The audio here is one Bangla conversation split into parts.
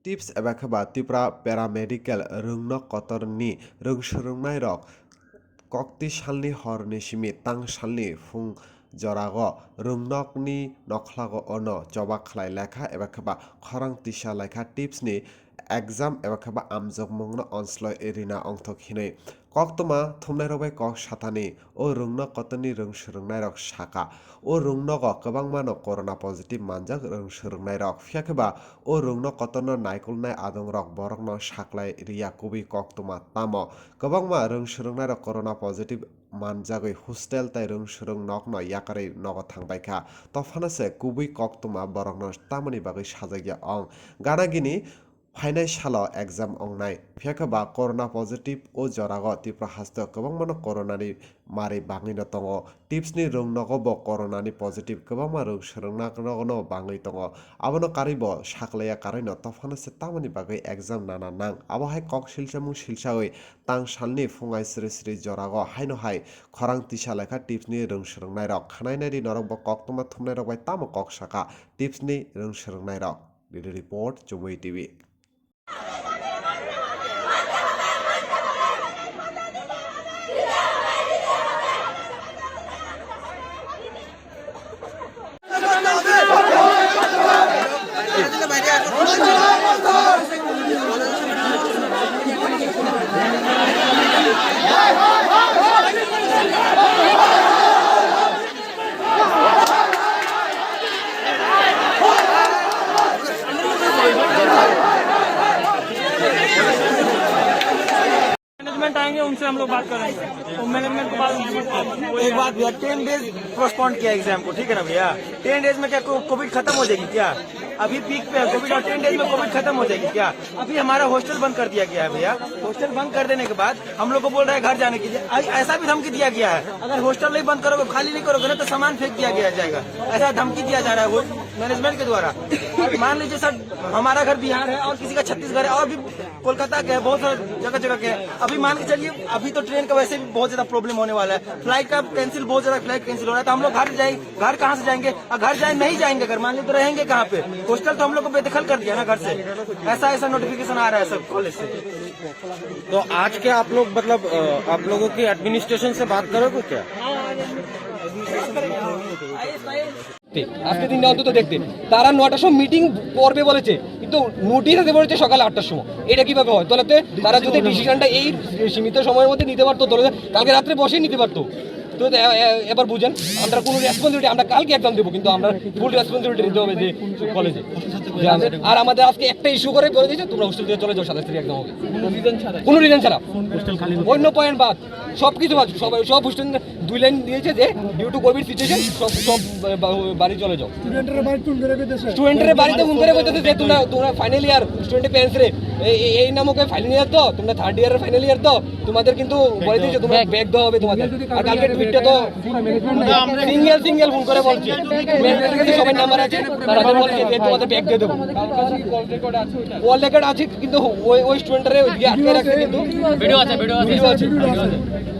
tips eba khaba tipra paramedical rungno kotorni rungsrungnai rok kokti salni horni simi tang salni fung jorago rungnokni nokhlago ono jobak khlai lekha eba khaba khorang tisa lekha tips ni exam eba khaba amjokmungno onsloi erina ongthok hinoi koktoma thumnai robai kok satani o rungno kotoni rungsrungnai rok saka o rungnogo kwbangmano corona positive manjak rungsrungnai rok phiakeba o rungno kotono naikolnai adong rok borokno saklai riya kubi koktoma tamo kwbangma rungsrungnai rok corona positive manjagoi hostel tai rungsrung nokno yakarei nogo thangbaikha tophanase kubui koktoma borokno tamoni bagoi sajakya ong ganagini फाइनाइ सालो एग्जाम अंगनाय फियाखबा कोरोना पॉजिटिव ओ जरागो तिप्रा हास्तो गोबांमानो कोरोनानि मारै बाङैनो दङ टिप्सनि रोंनगोबो कोरोनानि पॉजिटिव गोबांमा रोंसोरोंनागनो बाङै दङ आबनो कारिबो साखलाया काराइनो तफानसे तामनि बागै एग्जाम नाना नां आबहाय कक सिलसामु सिलसावै तां सालनि फुङाय स्रि स्रि जरागो हायनो हाय खरां तिसा लेखा टिप्सनि रोंसोरोंनाय रक खानायनारि नरकबो कक्तमा थुमनाय रक बाय तामो कक साका टिप्सनि रोंसोरोंनाय रक रिपोर्ट जुमै टीवी मैनेजमेंट आएंगे उनसे हम लोग बात करेंगे तो मैनेजमेंट को बात एक बात भैया 10 डेज पोस्टपोन किया एग्जाम को, ठीक है ना भैया। 10 डेज में क्या कोविड खत्म हो जाएगी क्या? अभी पीक पे है कोविड और 10 डेज में कोविड खत्म हो जाएगी क्या? अभी हमारा हॉस्टल बंद कर दिया गया है भैया। हॉस्टल बंद कर देने के बाद हम लोग को बोल रहा है घर जाने के लिए। ऐसा भी धमकी दिया गया है, अगर हॉस्टल नहीं बंद करोगे, खाली नहीं करोगे ना तो सामान फेंक दिया गया जाएगा, ऐसा धमकी दिया जा रहा है मैनेजमेंट के द्वारा। मान लीजिए सर, हमारा घर बिहार है और किसी का छत्तीसगढ़ है और भी कोलकाता के है, बहुत सारे जगह जगह के है। अभी मान के चलिए, अभी तो ट्रेन का वैसे भी बहुत ज्यादा प्रॉब्लम होने वाला है, फ्लाइट का कैंसिल, बहुत ज्यादा फ्लाइट कैंसिल हो रहा है, तो हम लोग घर कहाँ से जाएंगे? और घर जाए नहीं जाएंगे, अगर मान लीजिए तो रहेंगे कहाँ पे? हॉस्टल तो हम लोग को बेदखल कर दिया ना घर से। ऐसा नोटिफिकेशन आ रहा है सब कॉलेज से। तो आज के आप लोग मतलब आप लोगों की एडमिनिस्ट्रेशन से बात करोगे क्या? আজকে দিনটা অন্তত দেখতে তারা 9টার সময় মিটিং করবে বলেছে, কিন্তু নোটিশ দিতে বলেছে সকাল 8টার সময়। এটা কিভাবে হয়? তাহলে তারা যদি ডিসিশনটা এই সীমিত সময়ের মধ্যে নিতে পারতো, তাহলে কালকে রাত্রে বসেই নিতে পারতো। তো এবার বুঝেন, আমরা কোনো রেসপন্সিবিলিটি, আমরা কালকে এক্সাম দেবো, কিন্তু আমরা ফুল রেসপন্সিবিলিটি নিতে হবে যে কলেজে। আর আমাদের আজকে একটা ইস্যু করে বলে দিয়েছে তোমরা হোস্টেল থেকে চলে যাও, 27 তারিখ এক্সাম হবে, কোনো রিজন ছাড়া। অন্য পয়েন্ট বাদ, সব কিছু বাদ, সব হোস্টেল 2 লাইন দিয়েছে যে ডিউ টু কোভিড সিচুয়েশন সব বাড়ি চলে যাও। স্টুডেন্টের বাড়িতে ফোন করে বলতেছে যে তোমরা ফাইনাল ইয়ার স্টুডেন্টের প্যারেন্টস রে এই নামকে ফাইনাল ইয়ার, তো তোমরা থার্ড ইয়ারের ফাইনাল ইয়ার, তো তোমাদের কিন্তু বলে দিয়েছে তোমরা ব্যাগ দেওয়া হবে তোমাদের। আর কালকে টুইটটা তো সিঙ্গেল ফোন করে বলছে, ম্যানেজমেন্টের কাছে সবাই নাম্বার আছে, তারা বলছে যে তোমাদের ব্যাগ দিয়ে দেবো। কল রেকর্ড আছে, কিন্তু ওই স্টুডেন্টরে আটকে রাখছে, কিন্তু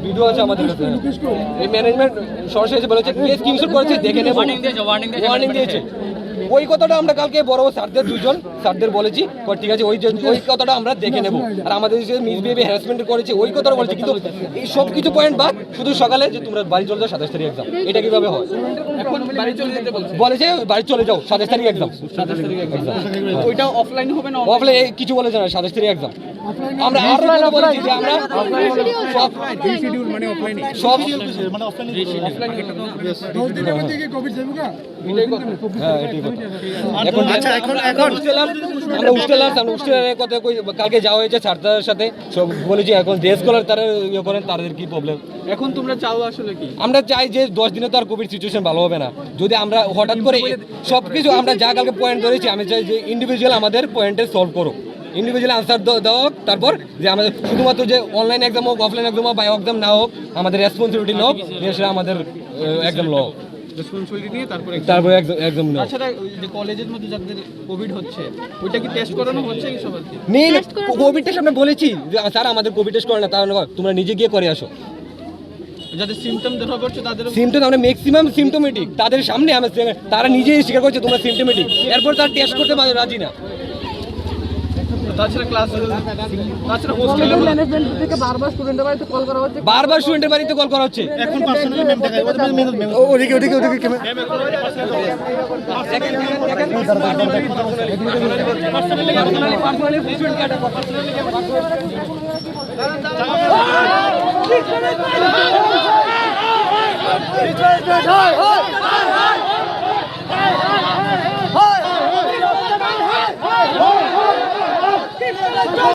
ভিডিও আছে আমাদের কাছে। এই ম্যানেজমেন্ট সরাসরি এসে বলেছে, স্ক্রিনশট করেছে, দেখে নেব, ওয়ার্নিং দিয়েছে। ওই কথাটা আমরা কালকে বড় স্যারদের 2 জন স্যারদের বলেছি, ঠিক আছে ওই কথাটা আমরা দেখে নেব। আর আমাদের যে মিসবিহেভিয়ার হ্যারাসমেন্ট করেছে ওই কথাটা বলেছে, কিন্তু এই সব কিছু পয়েন্ট বাদ শুধু সকালে যে তোমরা বাড়ি চলে যাও 27 তারিখ এক্সাম। এটা কিভাবে হয়? এখন বাড়ি চলে যেতে বলেছে, বাড়ি চলে যাও 27 তারিখ এক্সাম। ওইটা অফলাইন হবে না? অফলাইন কিছু বলেছে না, 27 তারিখ এক্সাম। আমরা আরো বলেছি যে আমরা সব রিশিডিউল মানে অফলাইন সব মানে অফলাইন কোভিড যাবে না। হ্যাঁ এটাই কথা। এখন আচ্ছা, এখন আমরা হোস্টেলের কথা কালকে যাওয়া হয়েছে স্যারদের সাথে, সব বলেছি। এখন ডে স্কলার তারা ইয়ে করেন, তাদের কি প্রবলেম। এখন তোমরা চাও আসলে কি? আমরা চাই যে 10 দিনে তো আর কোভিড সিচুয়েশন ভালো হবে না। যদি আমরা হঠাৎ করে সব কিছু আমরা যা কালকে পয়েন্ট ধরেছি, আমি চাই যে ইন্ডিভিজুয়াল আমাদের পয়েন্টে সলভ করো, ইন্ডিভিজুয়াল আনসার দাও। তারপর যে আমাদের শুধুমাত্র যে অনলাইন এক্সাম হোক, অফলাইন এক্সাম হোক, বায়ো এক্সাম না হোক, আমাদের রেসপন্সিবিলিটি হোক, সেটা আমাদের এক্সাম লো রেসপন্সিবিলিটি নিয়ে তারপর একদম না। আচ্ছা, যে কলেজের মধ্যে যাদের কোভিড হচ্ছে ওইটা কি টেস্ট করানো হচ্ছে কি সবাইকে? নেই, কোভিড টেস্ট আমরা বলেছি যে স্যার আমাদের কোভিড টেস্ট করে না, তারা তোমরা নিজে গিয়ে করে আসো। যাদের সিমটম দেখা করছে তাদের সিমটম আমরা ম্যাক্সিমাম সিমটোমেটিক, তাদের সামনে তারা নিজেই স্বীকার করছে তোমরা সিমটোমেটিক, এরপর তার টেস্ট করতে রাজি না। তাছাড়া ক্লাস তাছাড়া হোস্টেলে ম্যানেজমেন্ট থেকে বারবার স্টুডেন্টের বাড়িতে কল করা হচ্ছে। বারবার স্টুডেন্টের বাড়িতে কল করা হচ্ছে। এখন পার্সোনালি ম্যাম দেখাই ওদিকে পার্সোনালি